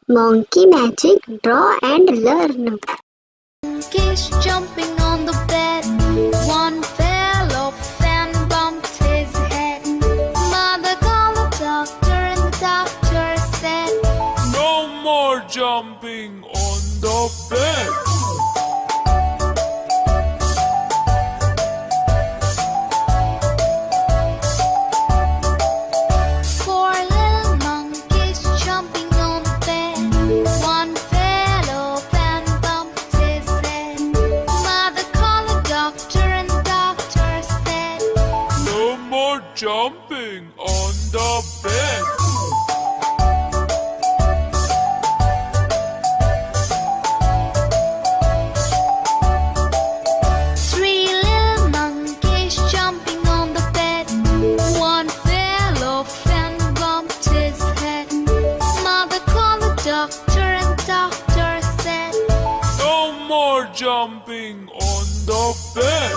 Monkey magic, draw and learn. Monkeys jumping on the bed. One fell off and bumped his head. Mother called the doctor and the doctor said, "No more jumping on the bed." Four little monkeys jumping on the bed. One fell off and bumped his head. Mother called the doctor and the doctor said, "No more jumping on the bed." Three little monkeys jumping on the bed. One fell off and bumped his head. Mother called the doctor and the doctor said, "No more jumping on the bed."